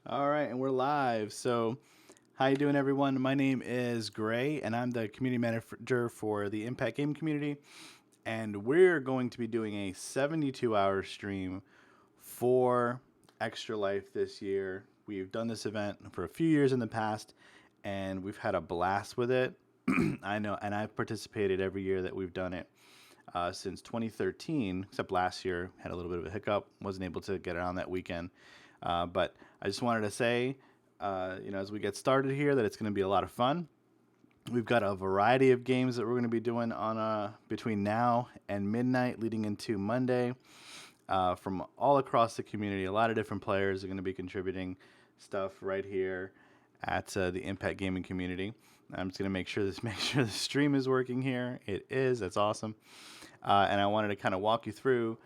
All right, and we're live. So, how you doing, everyone? My name is Gray, and I'm the community manager for the Impact Game community. And we're going to be doing a 72-hour stream for Extra Life this year. We've done this event for a few years in the past, and we've had a blast with it. I know, and I've participated every year that we've done it since 2013, except last year had a little bit of a hiccup, wasn't able to get it on that weekend. But I just wanted to say, as we get started here, that it's going to be a lot of fun. We've got a variety of games that we're going to be doing on between now and midnight, leading into Monday, from all across the community. A lot of different players are going to be contributing stuff right here at the Impact Gaming community. I'm just going to make sure the stream is working here. It is. That's awesome. And I wanted to kind of walk you through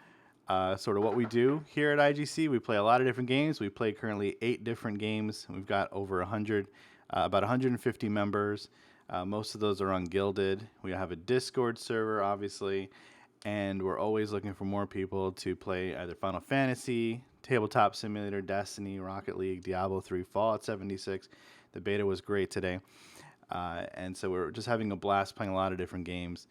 sort of what we do here at IGC. We play a lot of different games. We play currently 8 different games. We've got over 100, about 150 members. Most of those are ungilded. We have a Discord server, obviously, and we're always looking for more people to play either Final Fantasy, Tabletop Simulator, Destiny, Rocket League, Diablo 3, Fallout 76. The beta was great today. And so we're just having a blast playing a lot of different games.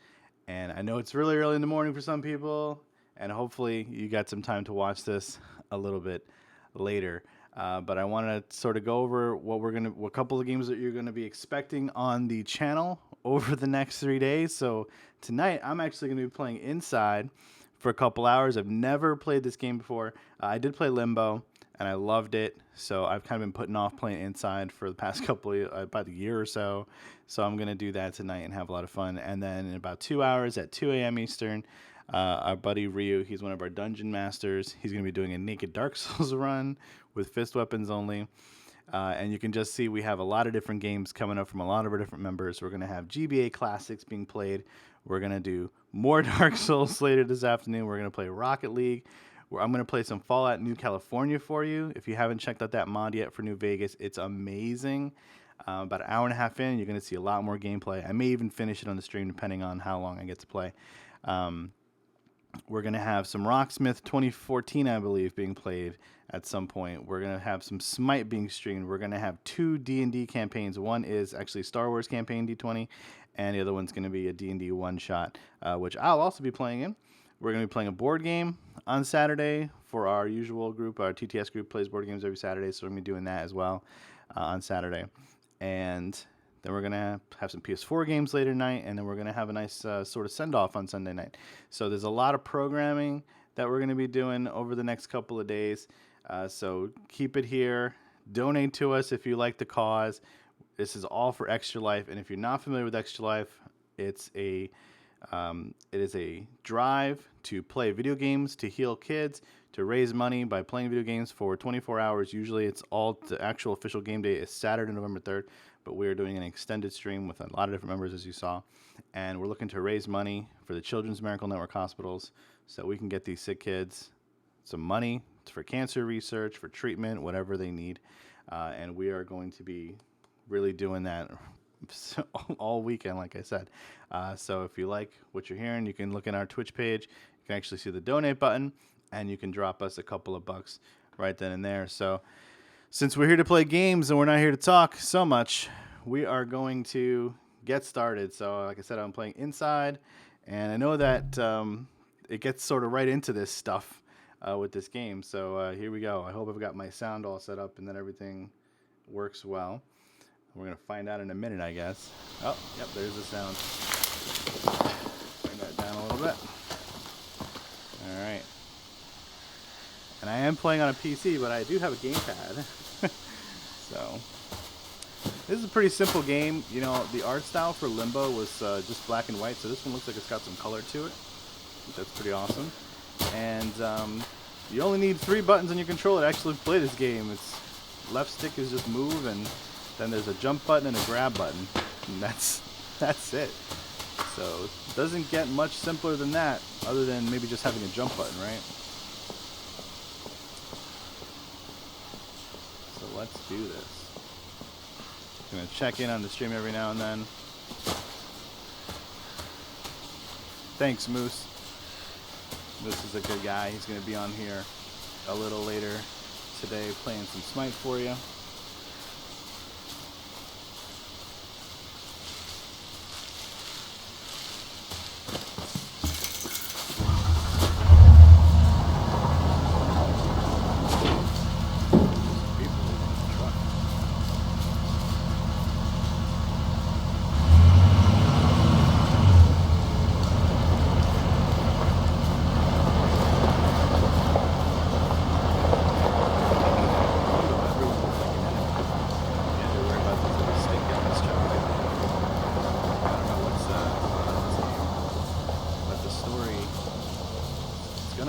And I know it's really early in the morning for some people, and hopefully you got some time to watch this a little bit later. But I want to sort of go over what couple of games that you're gonna be expecting on the channel over the next 3 days. So tonight I'm actually gonna be playing Inside for a couple hours. I've never played this game before. I did play Limbo, and I loved it. So I've kind of been putting off playing Inside for the past about a year or so. So I'm gonna do that tonight and have a lot of fun. And then in about 2 hours at 2 a.m. Eastern, our buddy Ryu, he's one of our dungeon masters. He's going to be doing a naked Dark Souls run with fist weapons only. And you can just see we have a lot of different games coming up from a lot of our different members. We're going to have GBA classics being played. We're going to do more Dark Souls later this afternoon. We're going to play Rocket League. I'm going to play some Fallout New California for you. If you haven't checked out that mod yet for New Vegas, it's amazing. About an hour and a half in, you're going to see a lot more gameplay. I may even finish it on the stream depending on how long I get to play. We're going to have some Rocksmith 2014, I believe, being played at some point. We're going to have some Smite being streamed. We're going to have 2 D&D campaigns. One is actually Star Wars campaign D20, and the other one's going to be a D&D one-shot, which I'll also be playing in. We're going to be playing a board game on Saturday for our usual group. Our TTS group plays board games every Saturday, so we're going to be doing that as well on Saturday. And then we're going to have some PS4 games later tonight, and then we're going to have a nice sort of send-off on Sunday night. So there's a lot of programming that we're going to be doing over the next couple of days. So keep it here. Donate to us if you like the cause. This is all for Extra Life, and if you're not familiar with Extra Life, it is a drive to play video games, to heal kids, to raise money by playing video games for 24 hours. Usually the actual official game day is Saturday, November 3rd, but we are doing an extended stream with a lot of different members, as you saw. And we're looking to raise money for the Children's Miracle Network hospitals so that we can get these sick kids some money for cancer research, for treatment, whatever they need. And we are going to be really doing that all weekend, like I said. So if you like what you're hearing, you can look in our Twitch page. You can actually see the donate button, and you can drop us a couple of bucks right then and there. So since we're here to play games and we're not here to talk so much, we are going to get started. So like I said, I'm playing Inside, and I know that it gets sort of right into this stuff with this game. So here we go. I hope I've got my sound all set up and that everything works well. We're going to find out in a minute, I guess. Oh, yep, there's the sound. Bring that down a little bit. All right. And I am playing on a PC, but I do have a gamepad. So, this is a pretty simple game. You know, the art style for Limbo was just black and white, so this one looks like it's got some color to it. That's pretty awesome. And you only need 3 buttons on your controller to actually play this game. It's left stick is just move, and then there's a jump button and a grab button, and that's it. So it doesn't get much simpler than that, other than maybe just having a jump button, right? So let's do this. I'm gonna check in on the stream every now and then. Thanks, Moose. Moose is a good guy. He's gonna be on here a little later today playing some Smite for you.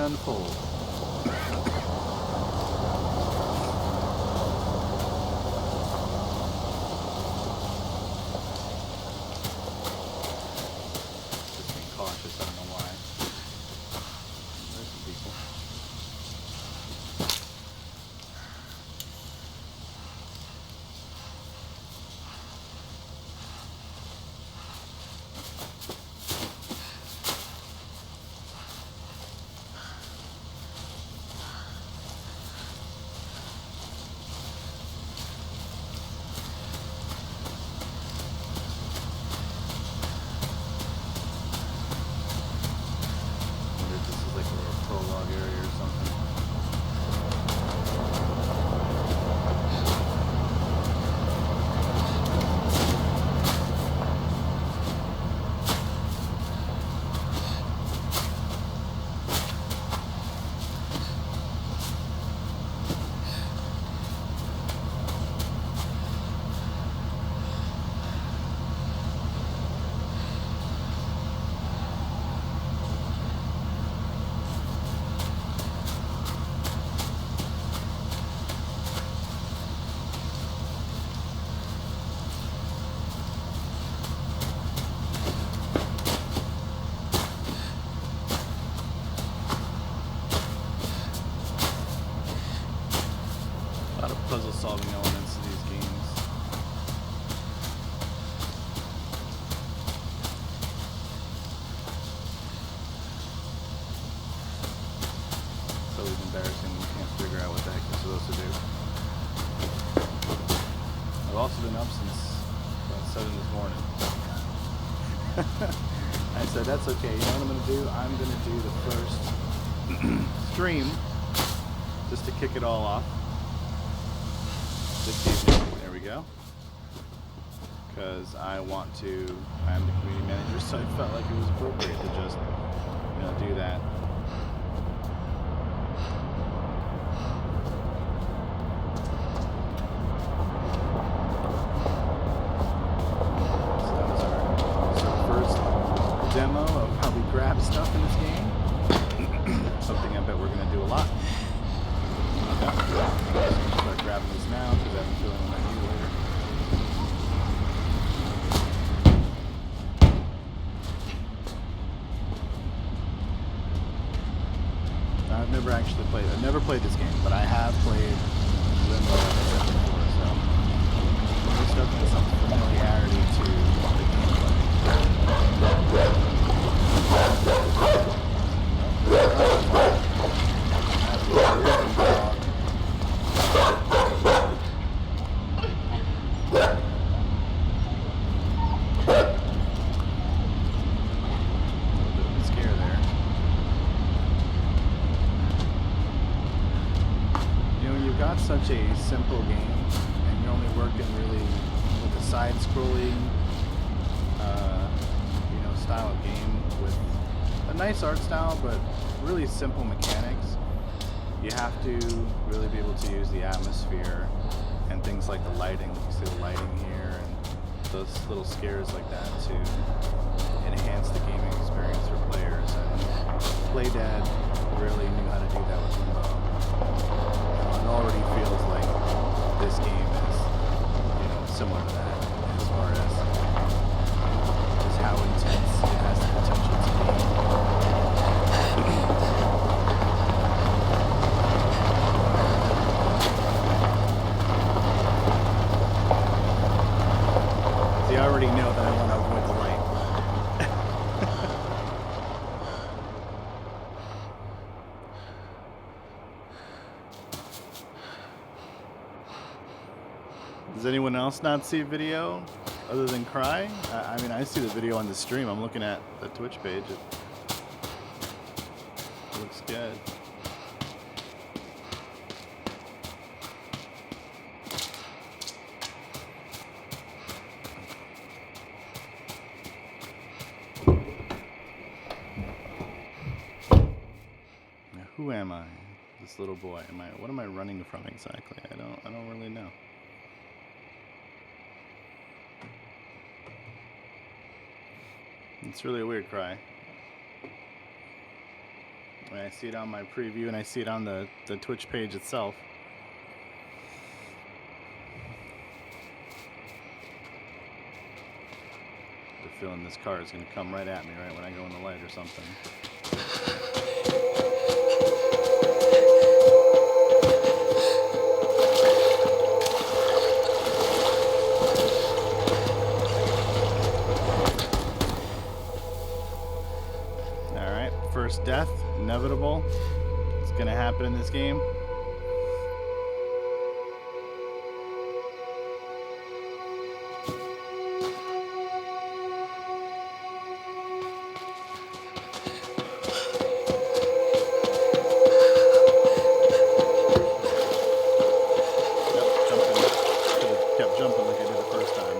Unfold. Just being cautious, I don't know why. There's some people. Puzzle solving elements to these games. It's always embarrassing when you can't figure out what the heck you're supposed to do. I've also been up since about 7 this morning. I said, that's okay, you know what I'm going to do? I'm going to do the first stream just to kick it all off. This evening, there we go, because I'm the community manager, so I felt like it was appropriate to just, do that. So that was our first demo of how we grab stuff in this game. Something I bet we're going to do a lot. Start grabbing these now because I have a feeling I might need later. I've never played this game, but I have played Limbo before, so there's definitely some familiarity to the such a simple game, and you're only working really with a side-scrolling, style of game with a nice art style, but really simple mechanics. You have to really be able to use the atmosphere and things like the lighting. You see the lighting here and those little scares like that to enhance the gaming experience for players. And Playdead really knew how to do that with Limbo. It already feels like this game is, similar to that as far as just how intense it has the potential to be. See, I already know that I want to avoid the light. Does anyone else not see video other than Cry? I mean, I see the video on the stream. I'm looking at the Twitch page. It looks good. Now, who am I? This little boy. What am I running from exactly? I don't really know. It's really a weird Cry. When I see it on my preview and I see it on the Twitch page itself. I have a feeling this car is going to come right at me right when I go in the light or something. First death, inevitable. It's gonna happen in this game. Kept jumping like I did the first time.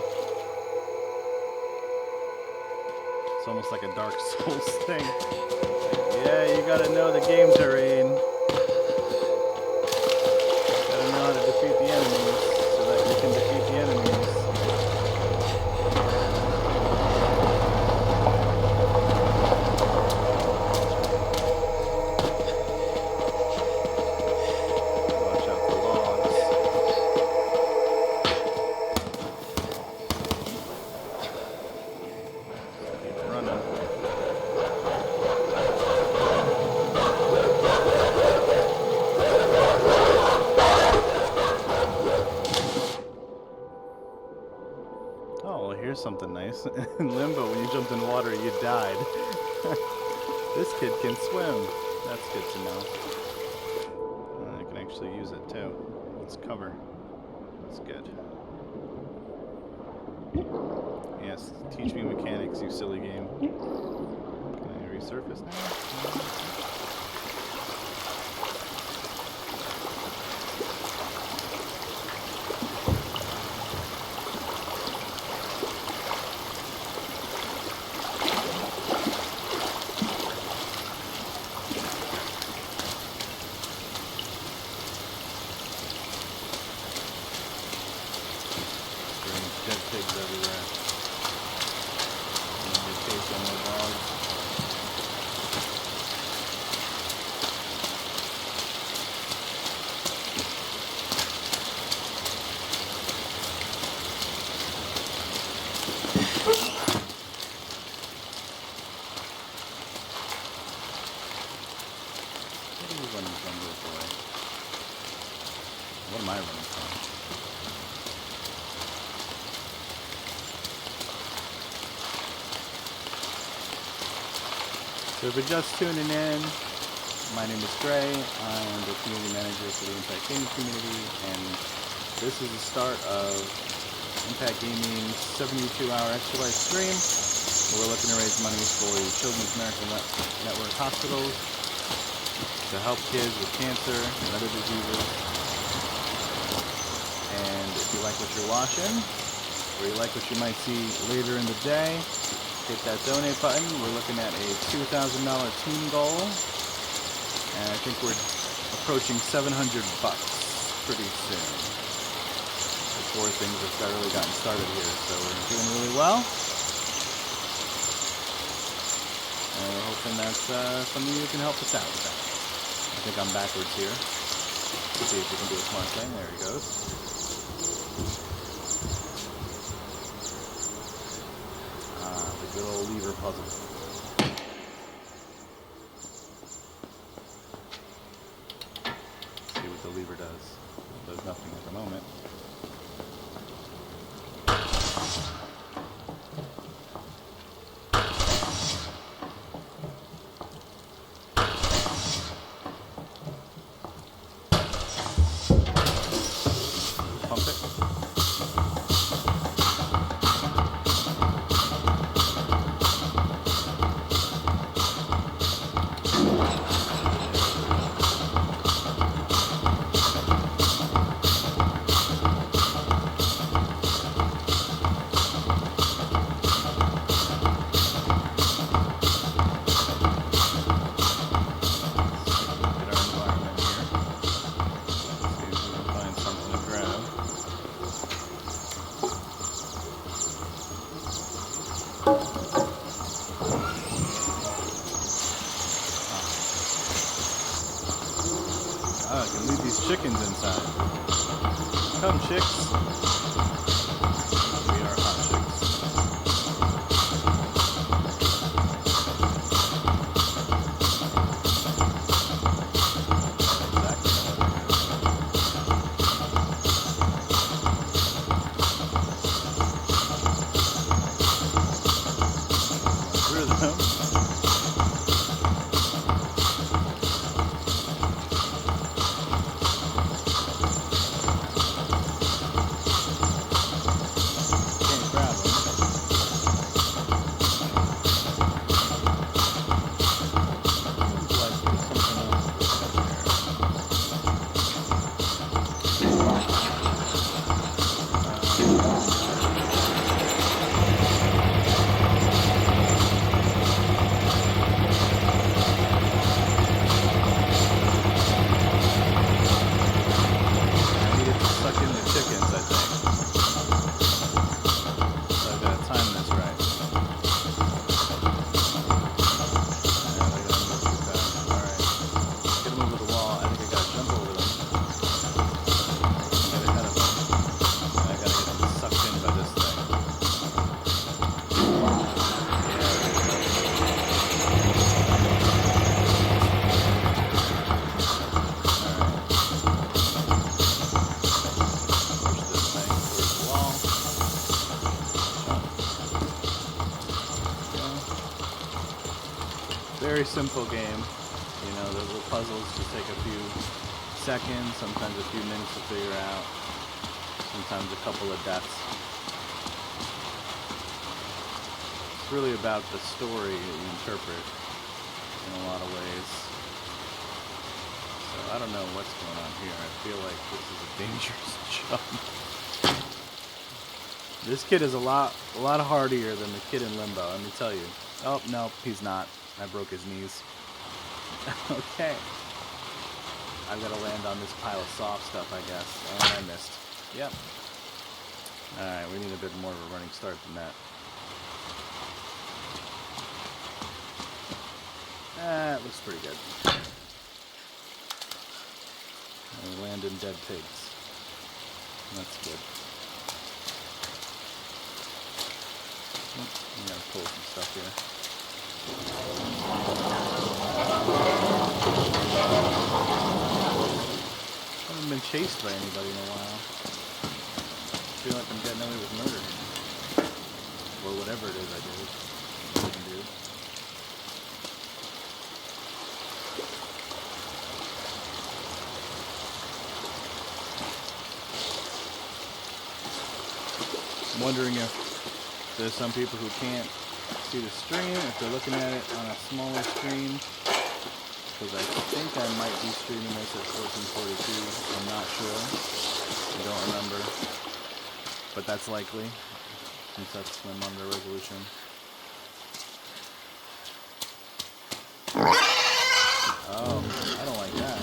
It's almost like a Dark Souls thing. Yeah, you gotta know the game terrain. Gotta know how to defeat the enemies so that you can defeat the enemies. Watch out for logs. Keep running. Here's something nice. In Limbo, when you jumped in water, you died. This kid can swim. That's good to know. I can actually use it too. Let's cover. That's good. Yes, teach me mechanics, you silly game. Can I resurface now? Dead pigs everywhere. And they chase on their dogs. What are you running from, little boy? What am I running from? So if you're just tuning in, my name is Gray. I'm the community manager for the Impact Gaming community, and this is the start of Impact Gaming's 72-hour extra life stream. We're looking to raise money for the Children's Medical Network hospitals to help kids with cancer and other diseases. And if you like what you're watching, or you like what you might see later in the day, hit that donate button. We're looking at a $2,000 team goal, and I think we're approaching $700 pretty soon before things have really gotten started here. So we're doing really well, and we're hoping that's something you can help us out with that. I think I'm backwards here. Let's see if we can do a smart thing. There he goes. Good old lever puzzle. Let's see what the lever does. It does nothing at the moment. Pump it. chickens inside. Come, chicks. We are hot chicks. Through them. Very simple game. You know, the little puzzles just take a few seconds, sometimes a few minutes to figure out, sometimes a couple of deaths. It's really about the story that you interpret in a lot of ways. So I don't know what's going on here. I feel like this is a dangerous jump. This kid is a lot hardier than the kid in Limbo, let me tell you. Oh, no, he's not. I broke his knees. Okay. I've got to land on this pile of soft stuff, I guess. And I missed. Yep. Alright, we need a bit more of a running start than that. That looks pretty good. And we land in dead pigs. That's good. We gotta pull some stuff here. I haven't been chased by anybody in a while. I feel like I'm getting away with murder here. Or whatever it is I didn't do. I'm wondering if there's some people who can't see the stream, if they're looking at it on a smaller screen, because I think I might be streaming this at 1442, I'm not sure, I don't remember, but that's likely, since that's my monitor resolution. Oh, I don't like that.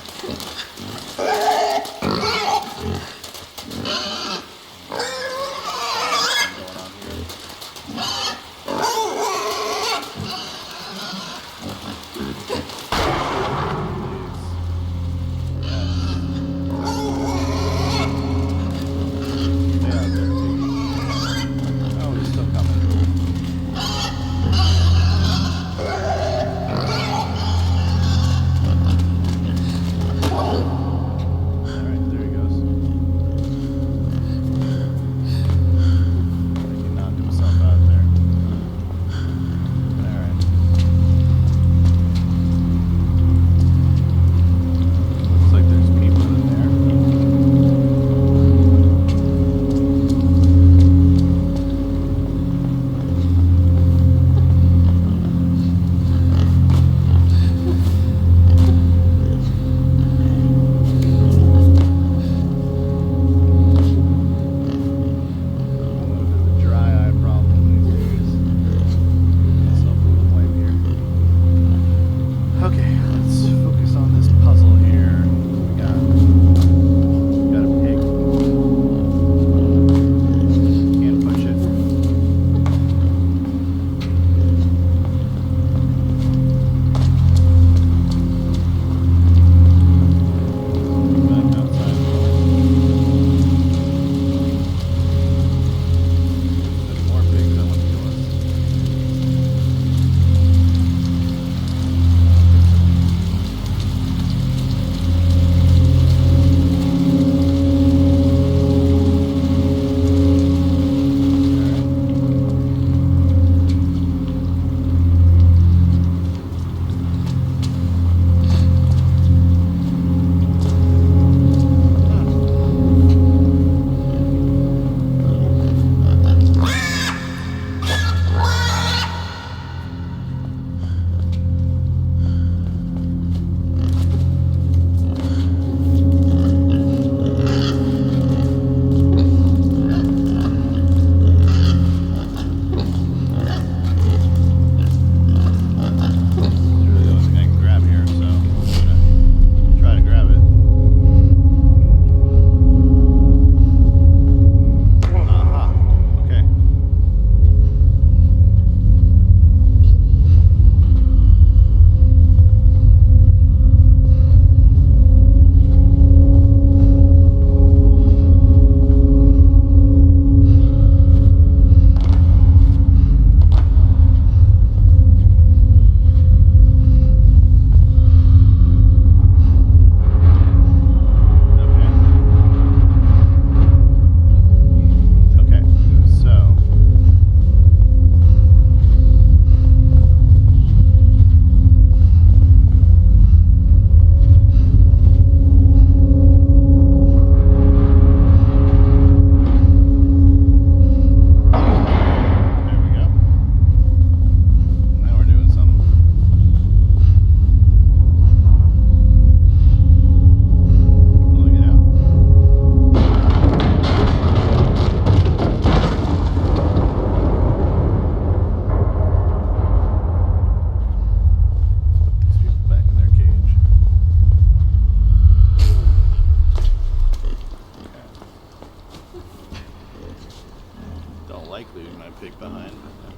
like leaving my pig behind, but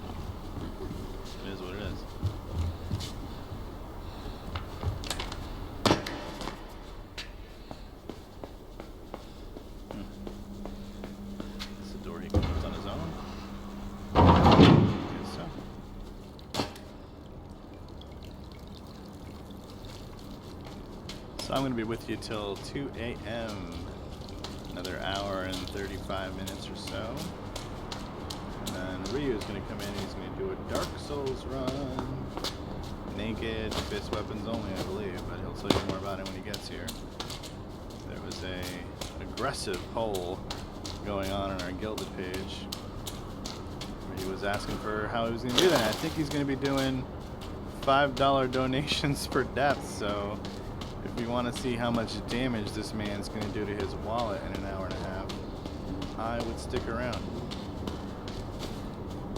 it is what it is. Is the door he can close on his own? Guess so. So I'm going to be with you till 2 a.m. Another hour and 35 minutes or so. And then Ryu is going to come in and he's going to do a Dark Souls run. Naked, fist weapons only, I believe, but he'll tell you more about it when he gets here. There was a aggressive poll going on our Gilded page where he was asking for how he was going to do that. I think he's going to be doing $5 donations per death, so if you want to see how much damage this man's going to do to his wallet in an hour and a half, I would stick around.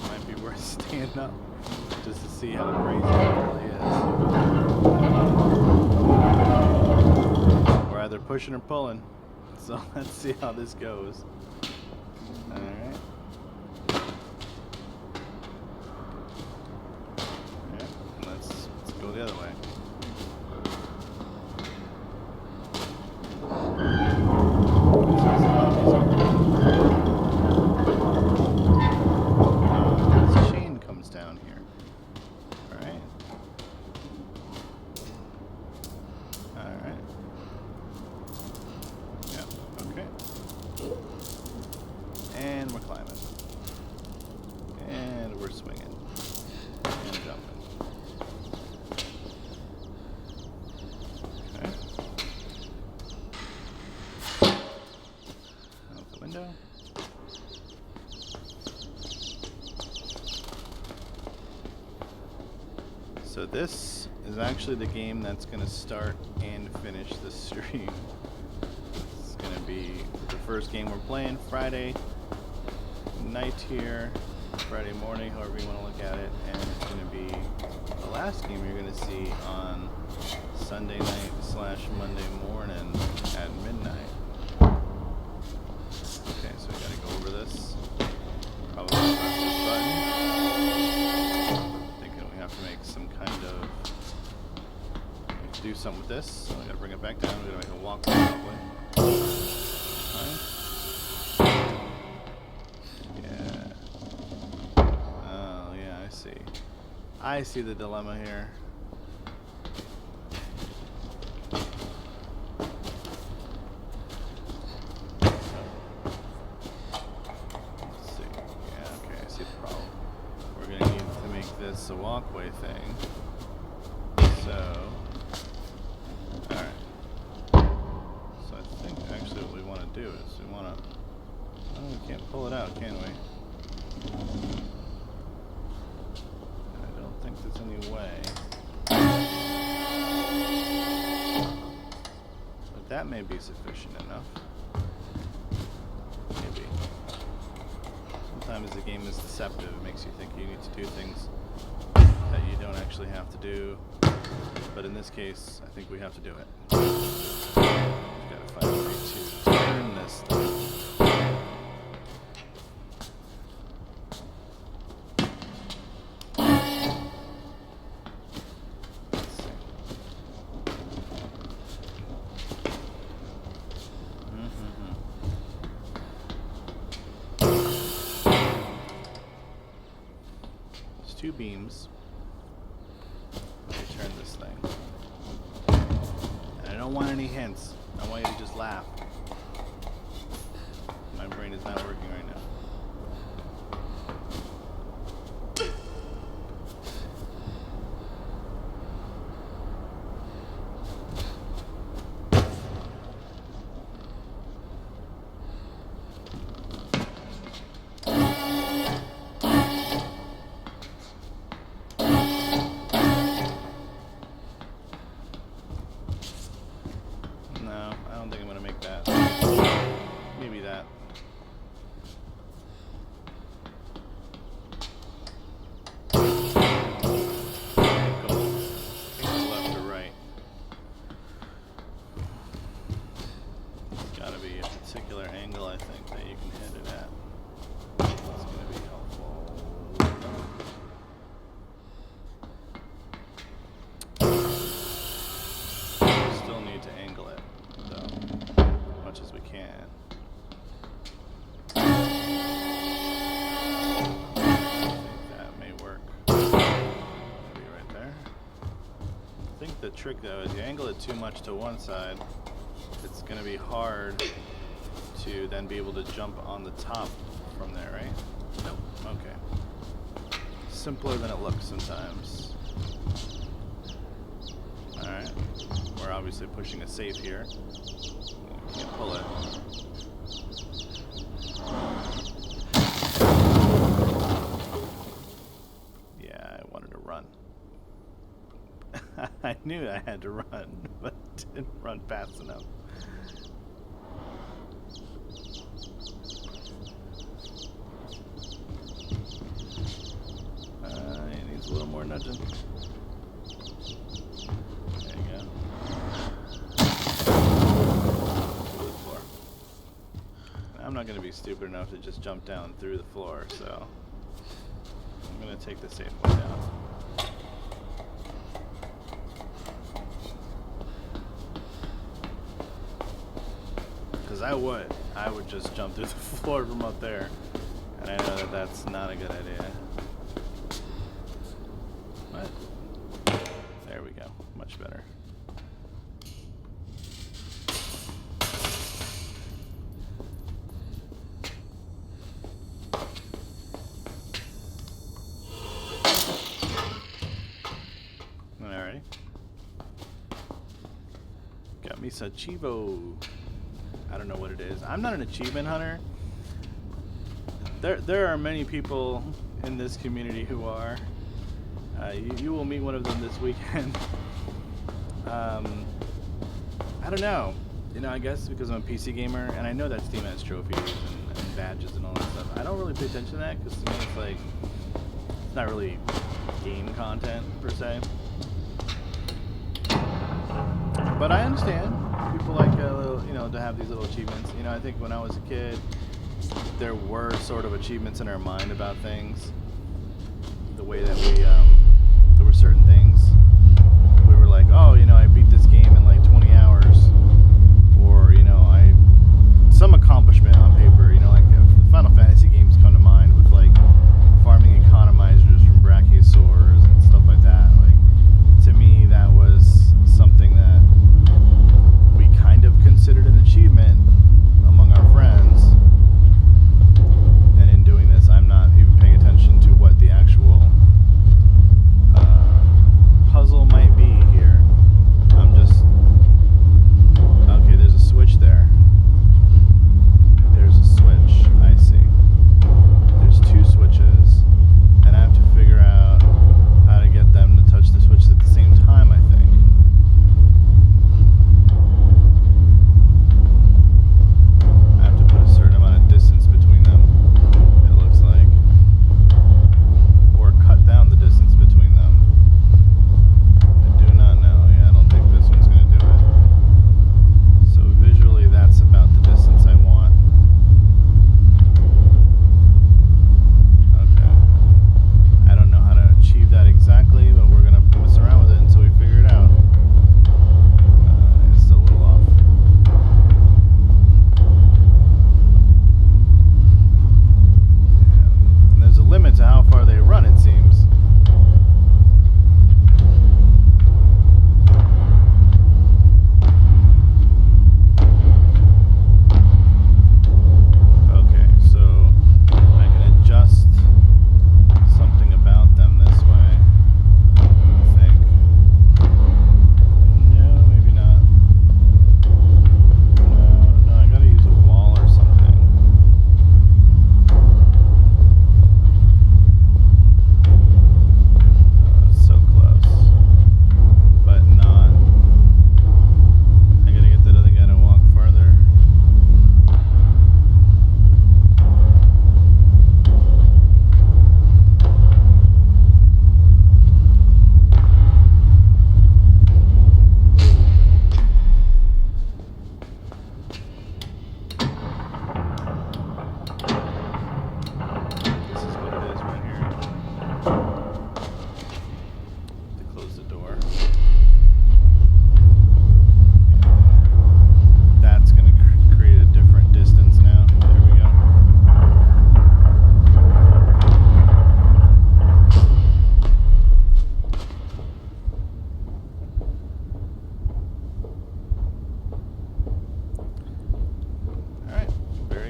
Might be worth staying up just to see how crazy it really is. We're either pushing or pulling, so let's see how this goes. Alright. Yeah, let's go the other way. This chain comes down here. Alright. Alright. Yep, okay. And we're climbing. And we're swinging. And jumping. Okay. Out the window. So this is actually the game that's going to start and finish the stream. It's going to be the first game we're playing Friday night here, Friday morning, however you want to look at it, and it's going to be the last game you're going to see on Sunday night / Monday morning at midnight. Okay, so we got to go over this. Probably press this button. Thinking we have to make some kind of do something with this, so I gotta bring it back down. We're gonna make a walk probably. Yeah. Oh yeah, I see. I see the dilemma here. Let's see. Yeah, okay, I see the problem. We're gonna need to make this a walkway thing. So alright. So I think actually what we want to do is we want to... Oh, we can't pull it out, can we? I don't think there's any way. But that may be sufficient enough. Maybe. Sometimes the game is deceptive. It makes you think you need to do things that you don't actually have to do. But in this case, I think we have to do it. We've got to find a way to turn this thing. Let's see. There's two beams. Turn this thing. And I don't want any hints. I want you to just laugh. My brain is not working right now. No, I don't think I'm gonna make that. Maybe that. Go left or right. It's gotta be a particular angle, I think, that you can hit it at. It's gonna be helpful. can. That may work. Maybe right there. I think the trick though is you angle it too much to one side, it's gonna be hard to then be able to jump on the top from there, right? Nope. Okay. Simpler than it looks sometimes. Alright. We're obviously pushing a safe here. Can't pull it. Yeah, I wanted to run. I knew I had to run, but didn't run fast enough. It needs a little more nudging. There you go. I'm not going to be stupid enough to just jump down through the floor, so I'm going to take the safe way down. Because I would just jump through the floor from up there, and I know that that's not a good idea. But there we go, much better. Alrighty. Got me some Chivo. I don't know what it is. I'm not an achievement hunter. There are many people in this community who are. You will meet one of them this weekend. I don't know. You know, I guess because I'm a PC gamer, and I know that Steam has trophies and badges and all that stuff. I don't really pay attention to that because to me it's like it's not really game content per se. But I understand people like you know, to have these little achievements. You know, I think when I was a kid, there were sort of achievements in our mind about things. The way that we there were certain things we were like, oh, you know, I beat this game in like 20 hours, or you know, some accomplishment on paper. You know, like the Final Fantasy games come to mind with like farming economizers from brachiosaurs and stuff like that. Like to me, that was something that we kind of considered an achievement among our friends. And in doing this, I'm not even paying attention to what the actual puzzle might be here.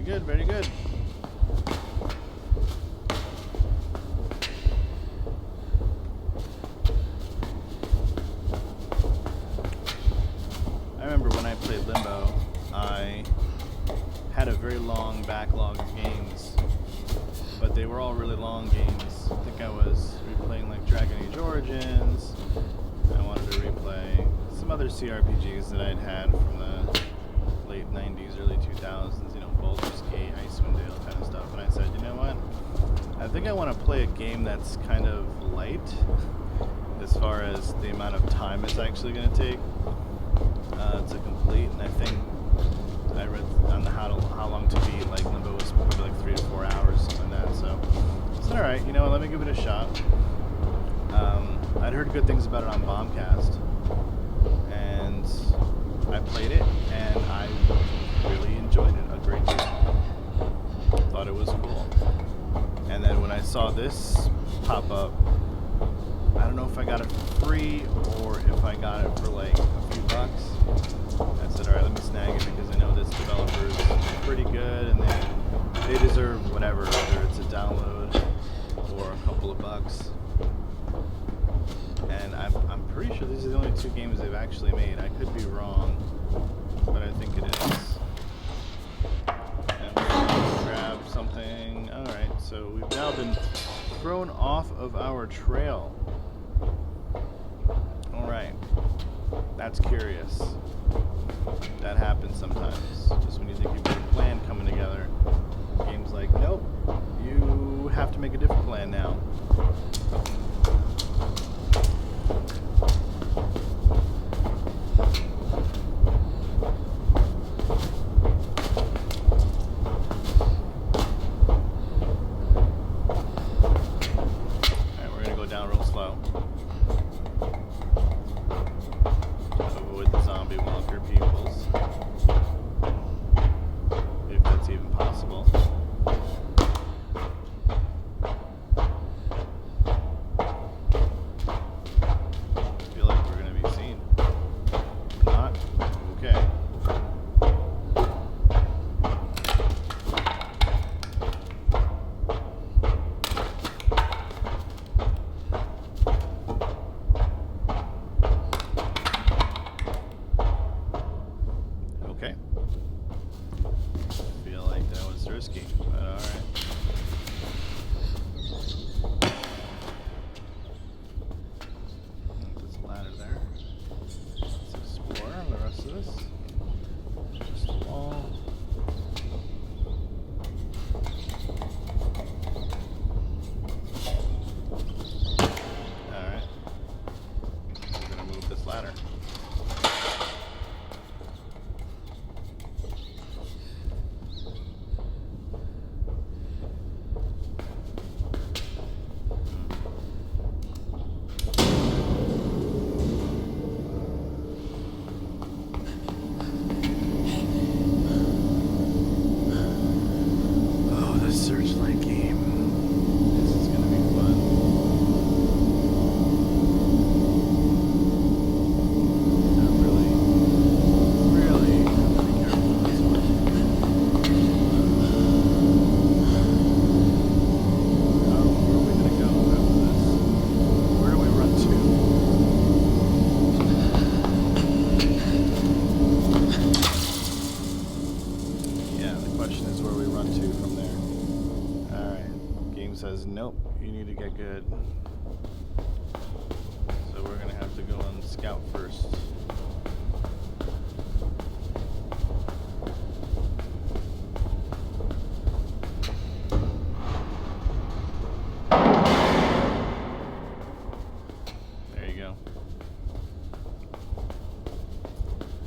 Very good, very good. I remember when I played Limbo, I had a very long backlog of games, but they were all really long games. I think I was replaying like Dragon Age Origins. I wanted to replay some other CRPGs that I'd had from the late 90s, early 2000s, you know, Baldur's Gate, Icewind Dale kind of stuff. And I said, you know what? I think I want to play a game that's kind of light as far as the amount of time it's actually going to take to complete. And I think I read on the how long to beat, like Limbo was probably like 3 to 4 hours, something like that. So I said, all right, you know what? Let me give it a shot. I'd heard good things about it on Bombcast, and I played it, and I really enjoyed it a great deal. Thought it was cool. And then when I saw this pop up, I don't know if I got it for free or if I got it for like a few bucks. I said, all right, let me snag it because I know this developer is pretty good, and they deserve whatever, whether it's a download or a couple of bucks. And I'm pretty sure these are the only 2 games they've actually made. I could be wrong, but I think it is. And grab something. Alright, so we've now been thrown off of our trail. Alright. That's curious. That happens sometimes. Just when you think you've got a plan coming together, the game's like, nope, you have to make a different plan now. Says nope, you need to get good. So we're gonna have to go on scout first. There you go.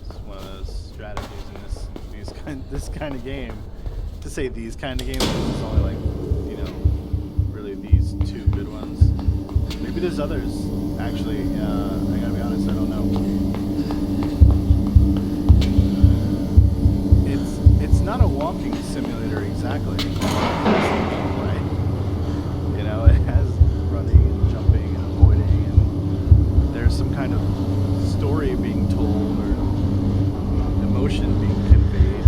It's one of those strategies in this kind of game. To say these kind of games, it's only like, you know, these 2 good ones. Maybe there's others. Actually, I gotta be honest, I don't know. It's not a walking simulator exactly, right? You know, it has running and jumping and avoiding, and there's some kind of story being told or emotion being conveyed.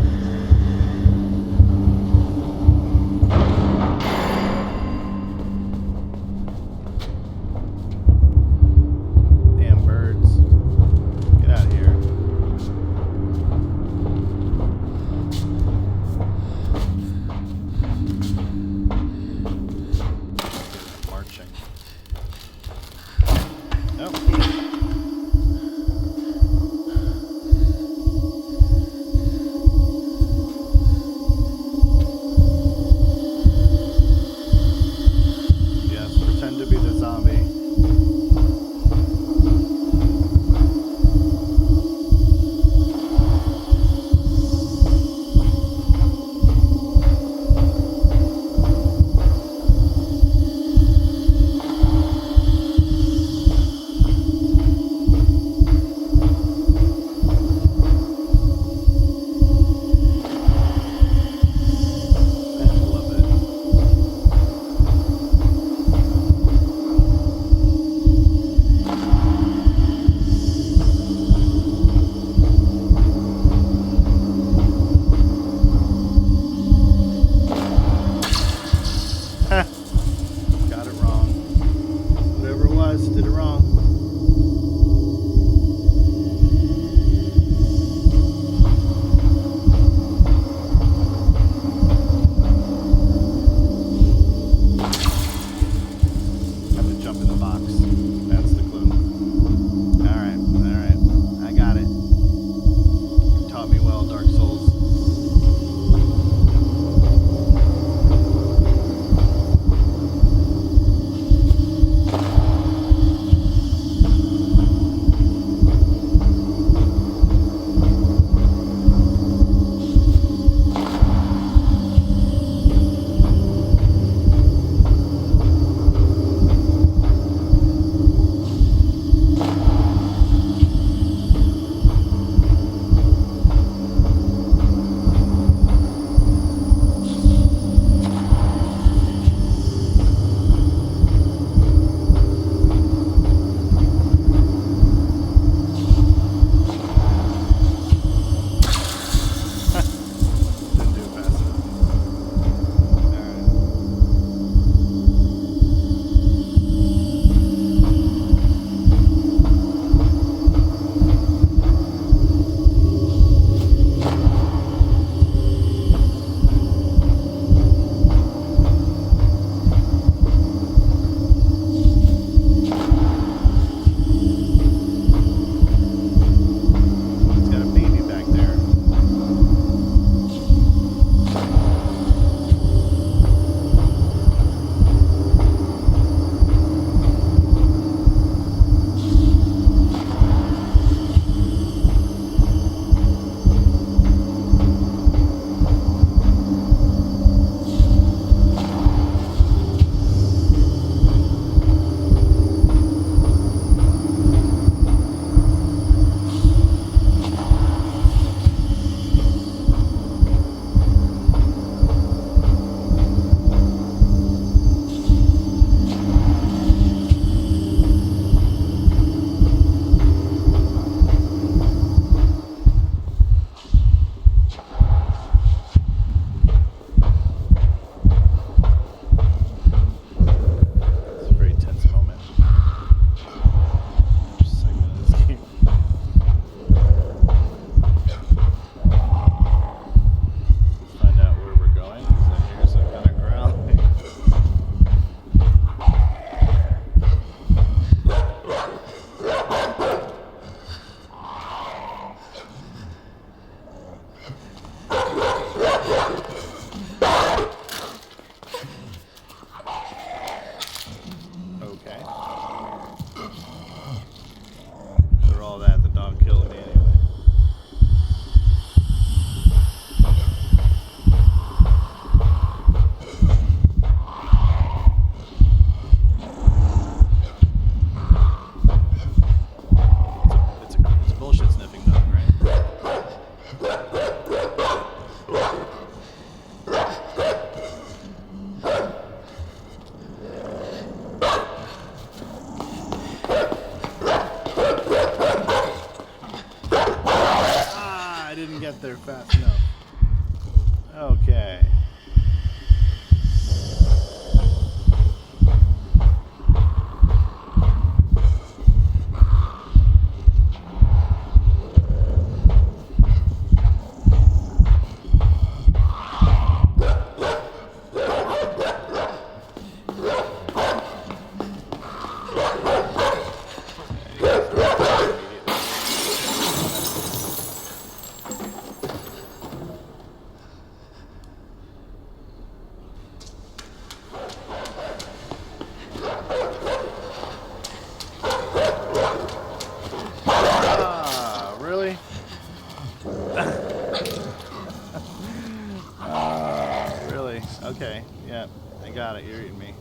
Okay, yeah, I got it. You're eating me.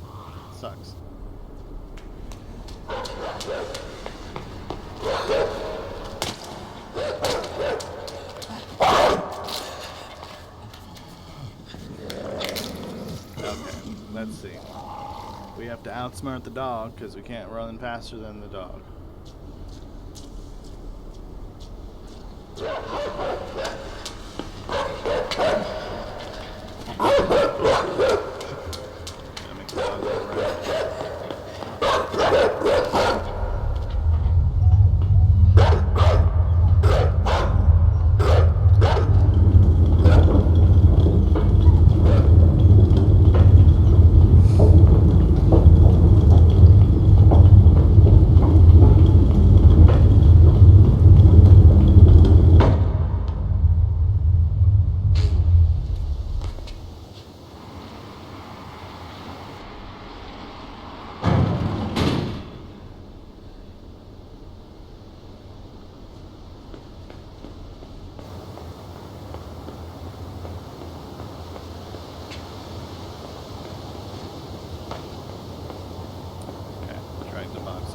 Sucks. Okay, let's see. We have to outsmart the dog because we can't run faster than the dog. Gotta make the dog go around.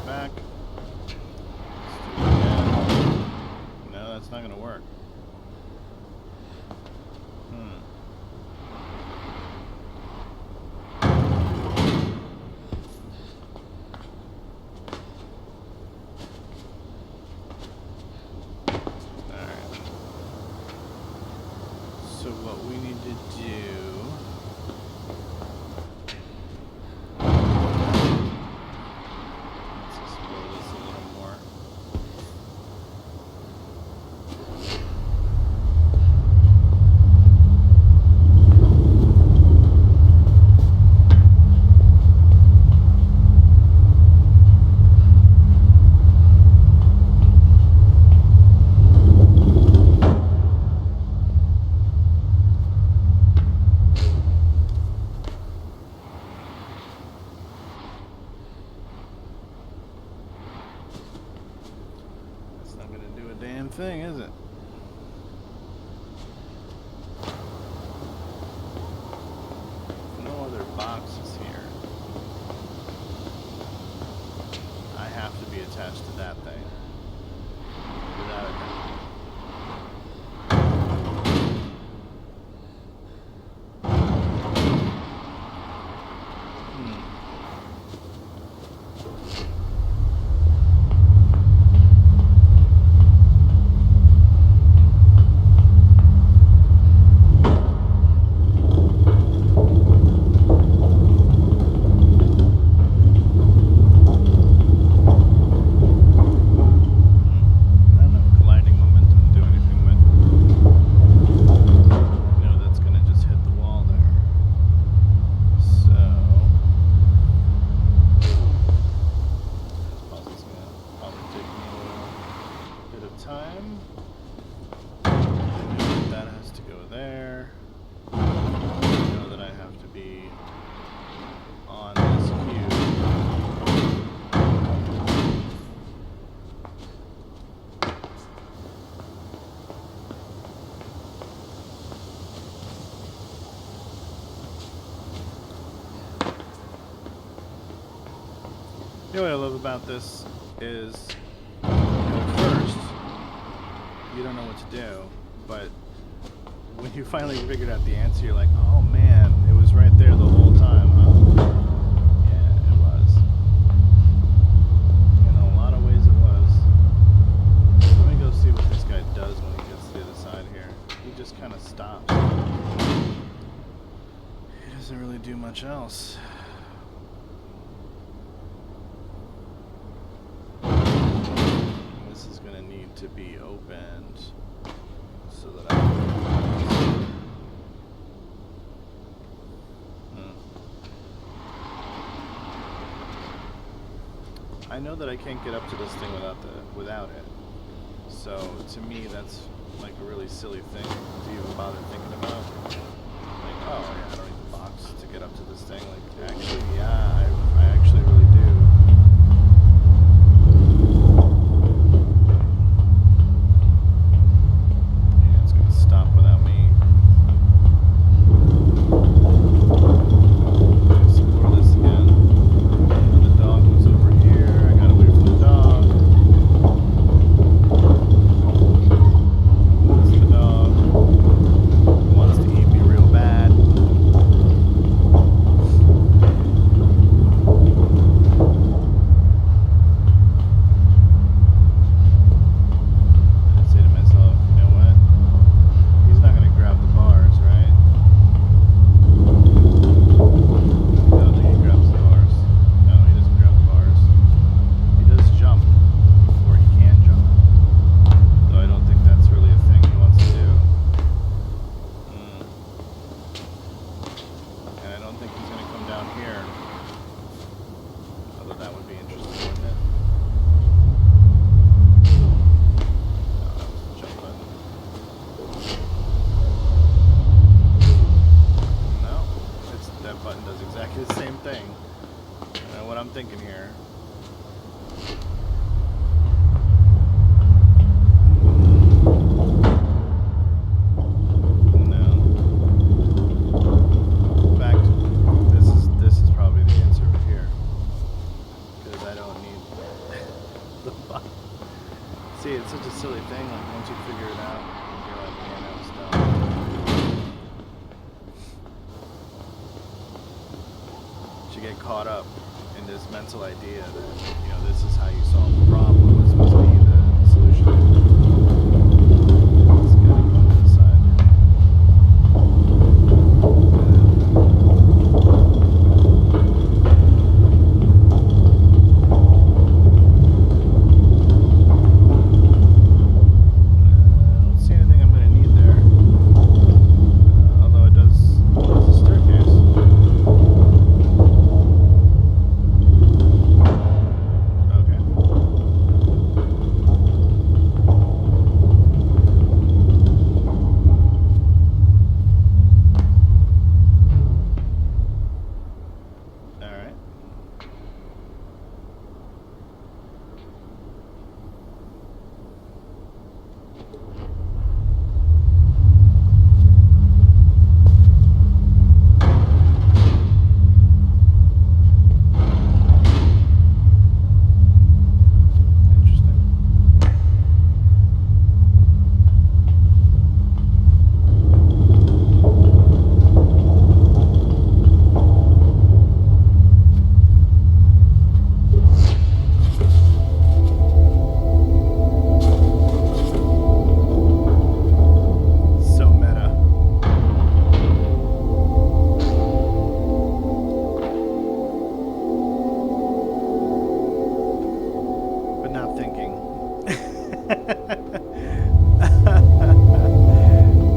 Back. Let's do it again. No, that's not going to work. Alright. So what we need to do... thing, is it? No other boxes here. I have to be attached to that thing. Without a doubt. You know what I love about this is, at first, you don't know what to do, but when you finally figured out the answer, you're like, oh man, it was right there the whole time, huh? Yeah, it was. In a lot of ways it was. Let me go see what this guy does when he gets to the other side here. He just kind of stops. He doesn't really do much else. To be opened so that I can I know that I can't get up to this thing without it. So to me that's like a really silly thing to even bother thinking about. Like, oh yeah, I don't need the box to get up to this thing. Like, actually, yeah, I actually really do. Stop without me. here. Although that would be interesting, wouldn't it? No, that was the jump button. No, that button does exactly the same thing. I don't know what I'm thinking here. See, it's such a silly thing, like once you figure it out, you're like, man, that was dumb. But you get caught up in this mental idea that, you know, this is how you solve the problem, this must be the solution. Let's get it on this side.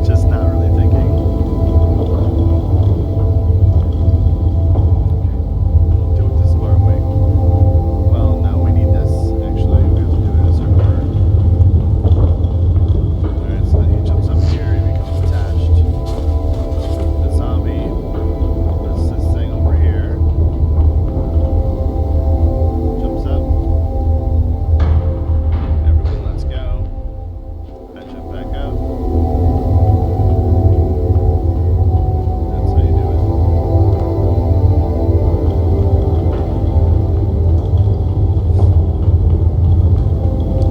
Just not really thinking. Okay, we'll do it the smart way. Well, no, we need this. Actually, we have to do it in a certain order. Alright, so then he jumps up here, he becomes attached. The zombie puts this thing over here. Jumps up. Everyone, let's go. I jump back out. That's how you do it.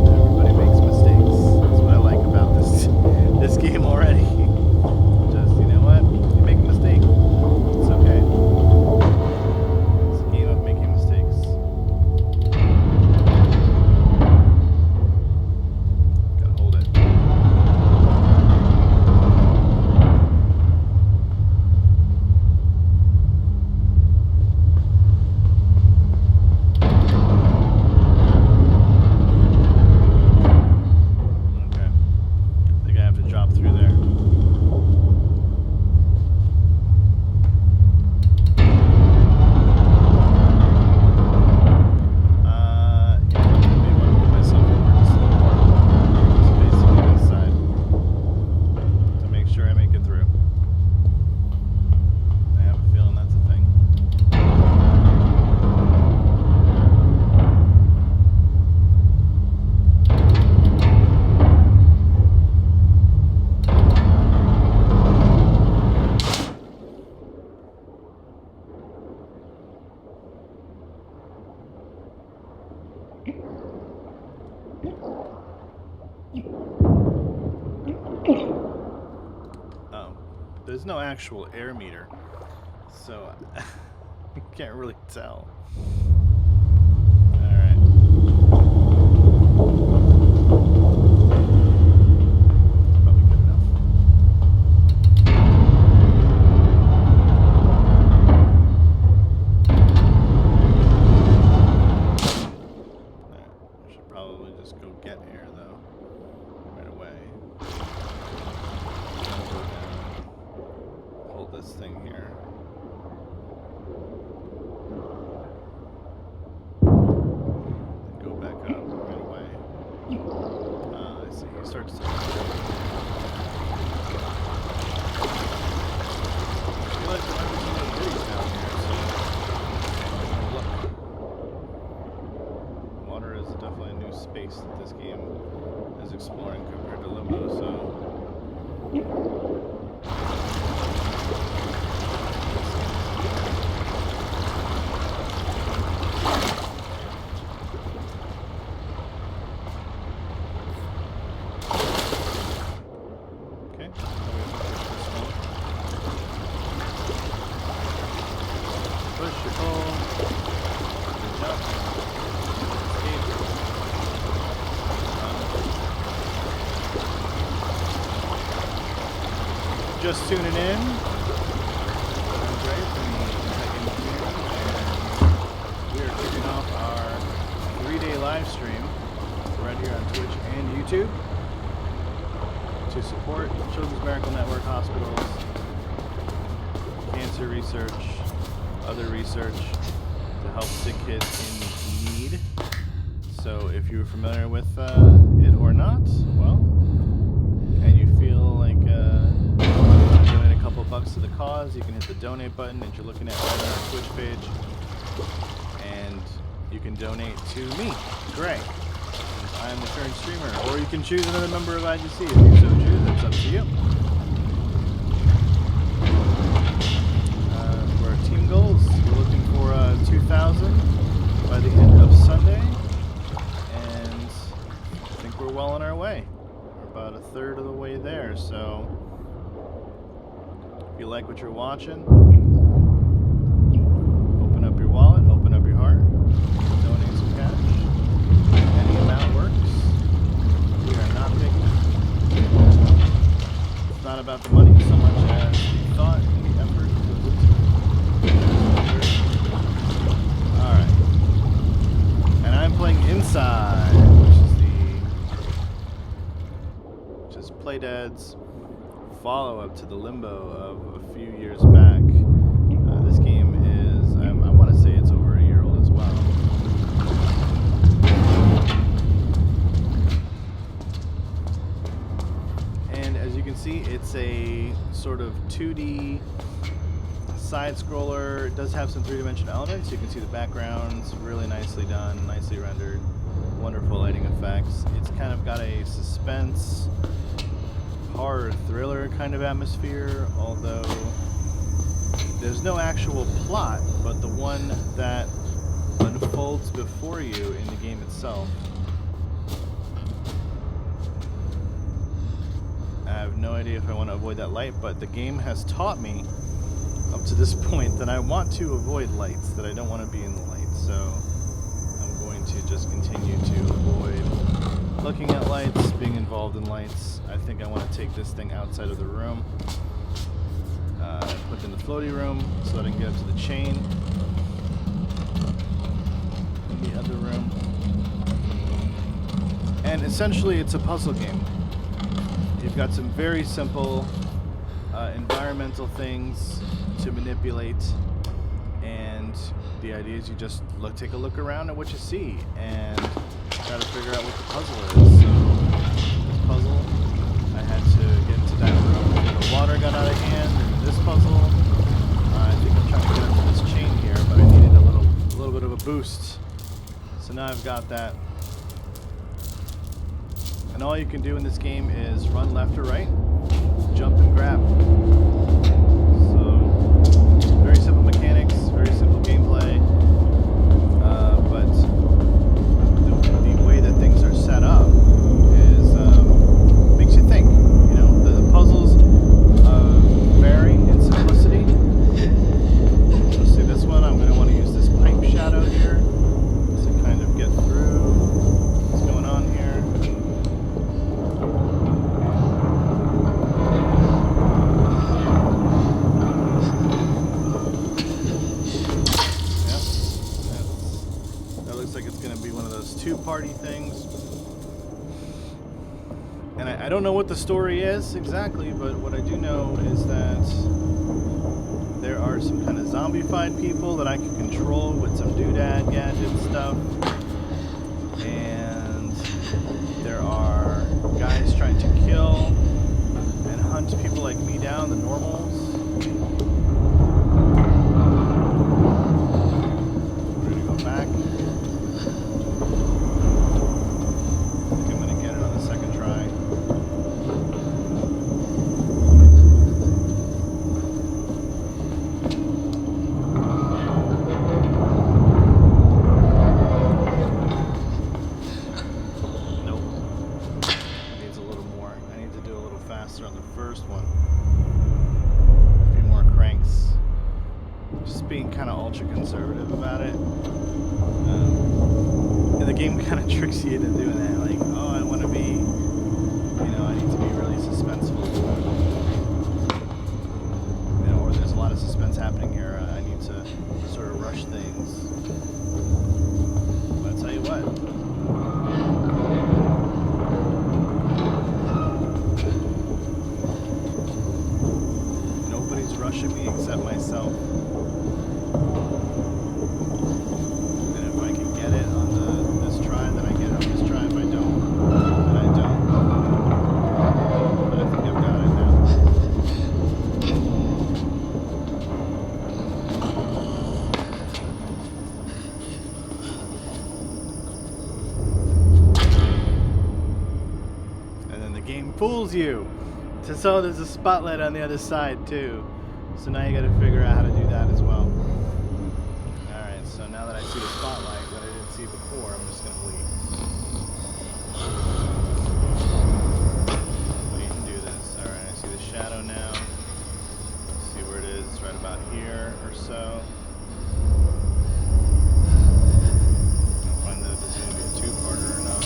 Everybody makes mistakes. That's what I like about this game already. Just, you know what? You make a mistake. It's okay. It's a game of making mistakes. Gotta hold it. Okay. I think I have to drop through there. You know what? Maybe I want to move myself over just a little more. Just basically this side. To make sure I make it through. I have a feeling that's a thing. Oh, there's no actual air meter, so I can't really tell. All right. Probably good enough. All right. I should probably just go get air though, right away. Go down. Hold this thing here. he starts to. I feel like there might be some little goodies down here, so look. Water is definitely a new space that this game is exploring compared to Limbo, so. Just tuning in, I'm Gray from the Impact Game community, and we are kicking off our 3-day live stream right here on Twitch and YouTube to support Children's Miracle Network hospitals, cancer research, other research to help sick kids in need. So if you're familiar with it or not, well, and you feel like donate a couple bucks to the cause, you can hit the donate button that you're looking at right on our Twitch page, and you can donate to me, Gray. I'm the current streamer, or you can choose another member of IGC if you so choose. It's up to you. For our team goals, we're looking for 2,000 by the end of Sunday, and I think we're well on our way. We're about a third of the way there, so if you like what you're watching, open up your wallet, open up your heart, donate some cash. Any amount works. We are not picky. It's not about the money so much as the thought and the effort that goes into it. Alright. And I'm playing Inside, which is Playdad's follow-up to the Limbo of a few years back. This game is, I want to say it's over a year old as well. And as you can see, it's a sort of 2D side-scroller. It does have some three-dimensional elements. You can see the backgrounds really nicely done, nicely rendered, wonderful lighting effects. It's kind of got a suspense, horror thriller kind of atmosphere, although there's no actual plot, but the one that unfolds before you in the game itself. I have no idea if I want to avoid that light, but the game has taught me up to this point that I want to avoid lights, that I don't want to be in the light, so I'm going to just continue to avoid looking at lights, being involved in lights. I think I want to take this thing outside of the room, put it in the floaty room so that I can get up to the chain in the other room. And essentially it's a puzzle game. You've got some very simple environmental things to manipulate, and the idea is you just take a look around at what you see and try to figure out what the puzzle is. So this puzzle, I had to get into that room when the water got out of hand, and this puzzle, I think I'm trying to get into this chain here, but I needed a little bit of a boost. So now I've got that. And all you can do in this game is run left or right, jump and grab. So, very simple mechanics, very simple gameplay, but the way that things are set up is, makes you think. You know, the puzzles vary in simplicity. So see this one, I'm going to want to use this pipe shadow here to kind of get through what's going on here. Two-party things, and I don't know what the story is exactly, but what I do know is that there are some kind of zombified people that I can control with some doodad gadget stuff, and there are guys kill and hunt people like me down, the normals. We're gonna go back. I think I'm gonna get it on the second try. On the first one. A few more cranks. Just being kind of ultra conservative about it. And the game kind of tricks you into doing that. Like, oh, I want to be, I need to be really suspenseful. Or there's a lot of suspense happening here. I need to sort of rush things. But I'll tell you what. Rushing me except myself. And if I can get it on this try, then I get it on this try. If I don't, then I don't. But I think I've got it now. And then the game fools you. So there's a spotlight on the other side too. So now you got to figure out how to do that as well. Alright, so now that I see the spotlight that I didn't see before, I'm just going to leave. We can do this. Alright, I see the shadow now. See where it is. It's right about here or so. I'll find out if this is going to be a two-parter or not.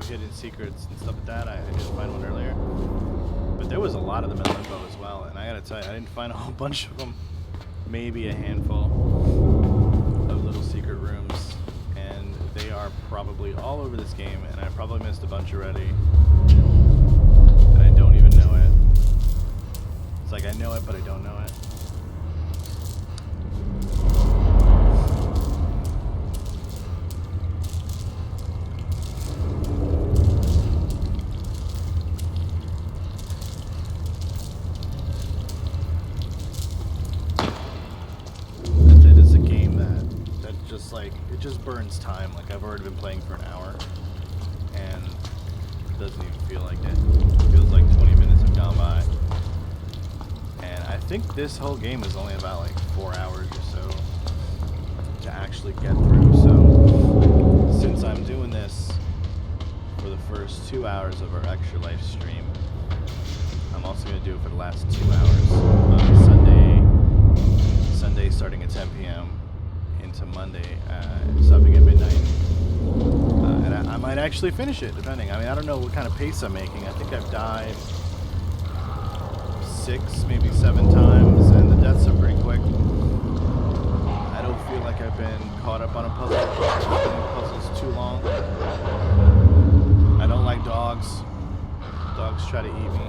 Hidden secrets and stuff like that. I didn't find one earlier, but there was a lot of them in Limbo as well, and I gotta tell you, I didn't find a whole bunch of them. Maybe a handful of little secret rooms, and they are probably all over this game, and I probably missed a bunch already, and I don't even know it. It's like I know it, but I don't know it. It just burns time. Like, I've already been playing for an hour, and it doesn't even feel like it. It feels like 20 minutes have gone by. And I think this whole game is only about like 4 hours or so to actually get through. So since I'm doing this for the first 2 hours of our extra life stream, I'm also going to do it for the last 2 hours Sunday starting at 10 p.m. to Monday, stopping at midnight, and I might actually finish it, depending. I mean, I don't know what kind of pace I'm making. I think I've died 6, maybe 7 times, and the deaths are pretty quick. I don't feel like I've been caught up on a puzzle. Puzzles too long. I don't like dogs. Dogs try to eat me.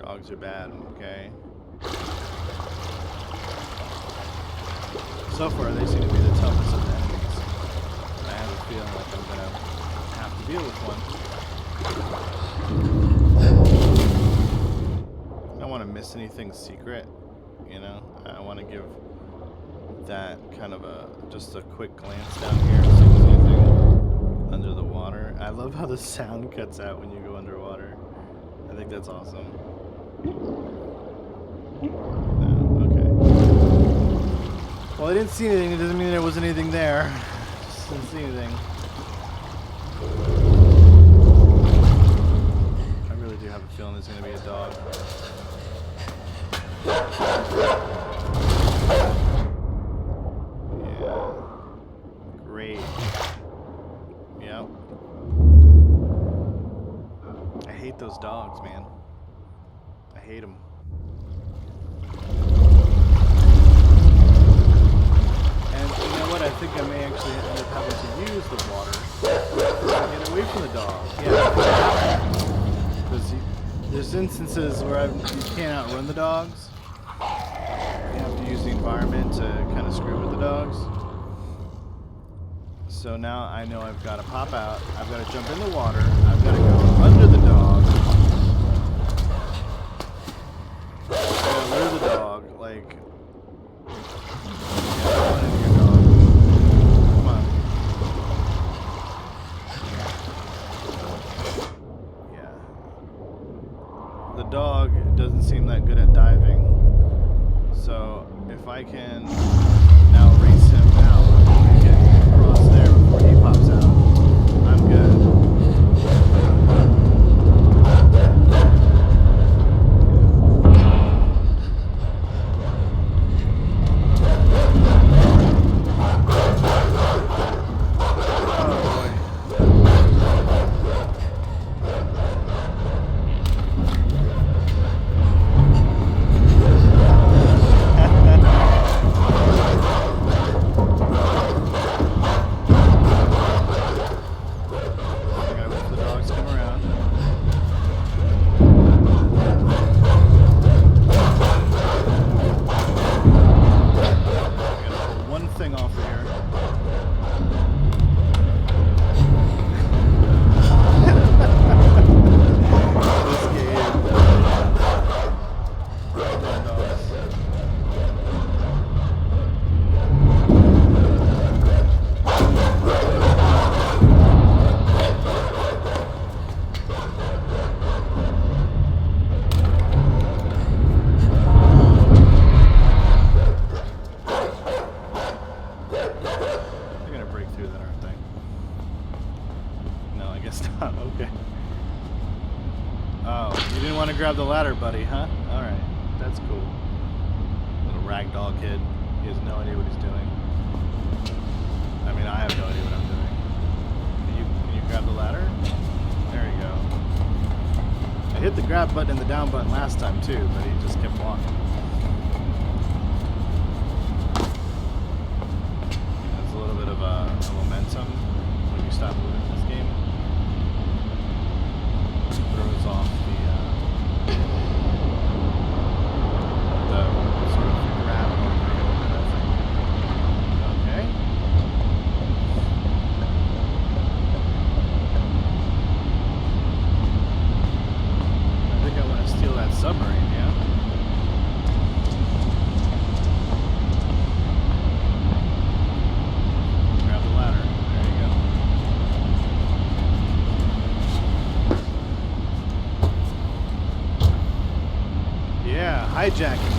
Dogs are bad, okay? So far, they seem to be the toughest of the enemies. I have a feeling like I'm going to have to deal with one. I don't want to miss anything secret, I want to give that kind of just a quick glance down here to see if there's anything under the water. I love how the sound cuts out when you go underwater. I think that's awesome. Well, I didn't see anything. It doesn't mean there wasn't anything there. Just didn't see anything. I really do have a feeling there's going to be a dog. Yeah. Great. Yep. I hate those dogs, man. I hate them. what? I think I may actually end up having to use the water to get away from the dog. Yeah. Because there's instances where you can't outrun the dogs. You have to use the environment to kind of screw with the dogs. So now I know I've got to pop out. I've got to jump in the water. I've got to go under the dog. I've got to lure the dog. Like, yeah, run into your dog. Come on. Yeah. The dog doesn't seem that good at diving. So if I can now race him out and get across there before he pops out, I'm good. Okay. Oh, you didn't want to grab the ladder, buddy, huh? Alright, that's cool. Little ragdoll kid. He has no idea what he's doing. I mean, I have no idea what I'm doing. Can you grab the ladder? There you go. I hit the grab button and the down button last time too, but he just kept walking. There's a little bit of a momentum when you stop moving in this game. Throws off the sort of grab over a little bit, I think. Okay. I think I want to steal that submarine, yeah? Grab the ladder. There you go. Yeah, hijacking.